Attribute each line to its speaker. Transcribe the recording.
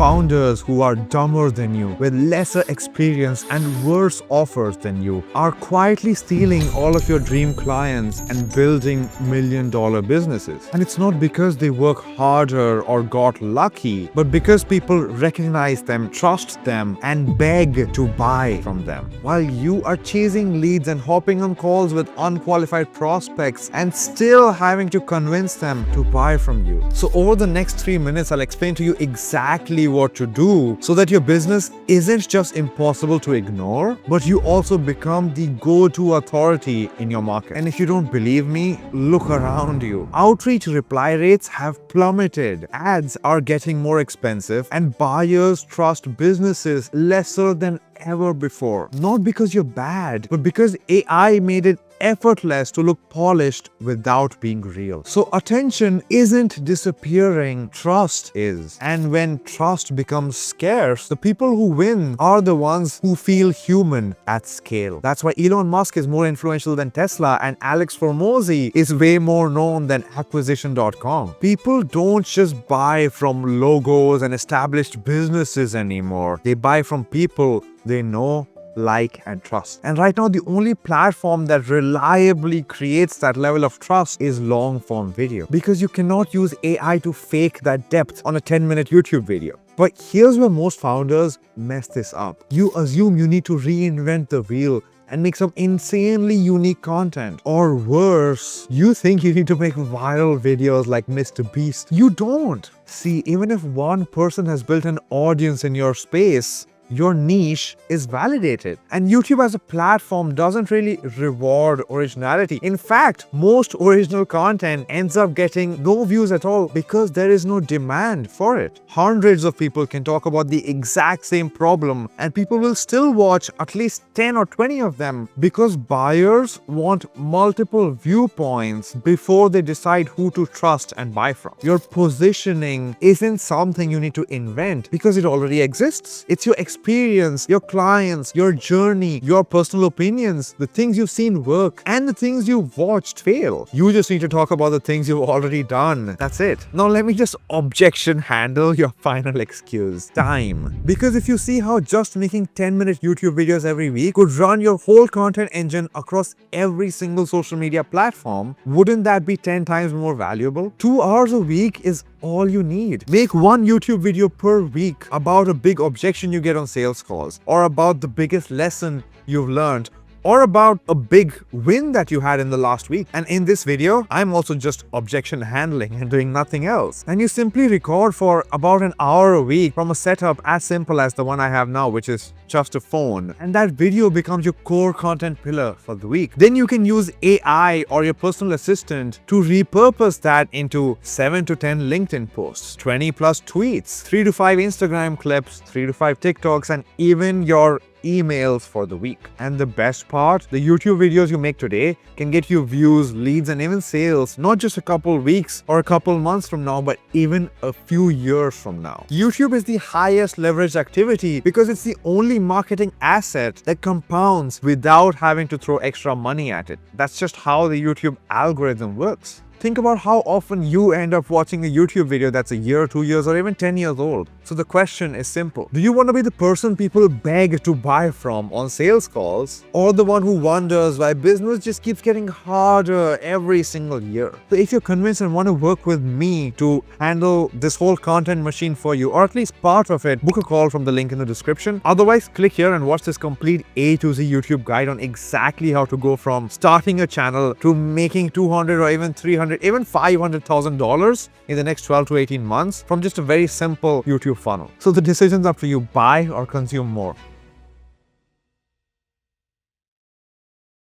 Speaker 1: Founders who are dumber than you, with lesser experience and worse offers than you, are quietly stealing all of your dream clients and building million-dollar businesses. And it's not because they work harder or got lucky, but because people recognize them, trust them, and beg to buy from them. While you are chasing leads and hopping on calls with unqualified prospects and still having to convince them to buy from you. So over the next 3 minutes, I'll explain to you exactly what to do so that your business isn't just impossible to ignore, but you also become the go-to authority in your market. And if you don't believe me, look around you. Outreach reply rates have plummeted, ads are getting more expensive, and buyers trust businesses lesser than ever before. Not because you're bad, but because AI made it effortless to look polished without being real. So attention isn't disappearing, trust is. And when trust becomes scarce, the people who win are the ones who feel human at scale. That's why Elon Musk is more influential than Tesla and Alex Hormozi is way more known than acquisition.com. People don't just buy from logos and established businesses anymore. They buy from people they know, like, and trust. And right now, the only platform that reliably creates that level of trust is long-form video, because you cannot use AI to fake that depth on a 10-minute YouTube video. But here's where most founders mess this up. You assume you need to reinvent the wheel and make some insanely unique content. Or worse, you think you need to make viral videos like MrBeast. You don't. See, even if one person has built an audience in your space, your niche is validated. And YouTube as a platform doesn't really reward originality. In fact, most original content ends up getting no views at all because there is no demand for it. Hundreds of people can talk about the exact same problem and people will still watch at least 10 or 20 of them because buyers want multiple viewpoints before they decide who to trust and buy from. Your positioning isn't something you need to invent because it already exists. It's your experience, your clients, your journey, your personal opinions, the things you've seen work, and the things you've watched fail. You just need to talk about the things you've already done. That's it. Now let me just objection handle your final excuse: time. Because if you see how just making 10-minute YouTube videos every week could run your whole content engine across every single social media platform, wouldn't that be 10 times more valuable? 2 hours a week is all you need. Make one YouTube video per week about a big objection you get on sales calls, or about the biggest lesson you've learned, or about a big win that you had in the last week. And in this video, I'm also just objection handling and doing nothing else. And you simply record for about an hour a week from a setup as simple as the one I have now, which is just a phone. And that video becomes your core content pillar for the week. Then you can use AI or your personal assistant to repurpose that into 7 to 10 LinkedIn posts, 20 plus tweets, 3 to 5 Instagram clips, 3 to 5 TikToks, and even your emails for the week. And the best part, the YouTube videos you make today can get you views, leads, and even sales, not just a couple weeks or a couple months from now, but even a few years from now. YouTube is the highest leveraged activity because it's the only marketing asset that compounds without having to throw extra money at it. That's just how the YouTube algorithm works. Think about how often you end up watching a YouTube video that's a year, 2 years, or even 10 years old. So the question is simple. Do you want to be the person people beg to buy from on sales calls, or the one who wonders why business just keeps getting harder every single year? So if you're convinced and want to work with me to handle this whole content machine for you, or at least part of it, book a call from the link in the description. Otherwise, click here and watch this complete A to Z YouTube guide on exactly how to go from starting a channel to making $200 or even $300, even $500,000 in the next 12 to 18 months from just a very simple YouTube funnel. So the decision's up to you: buy or consume more.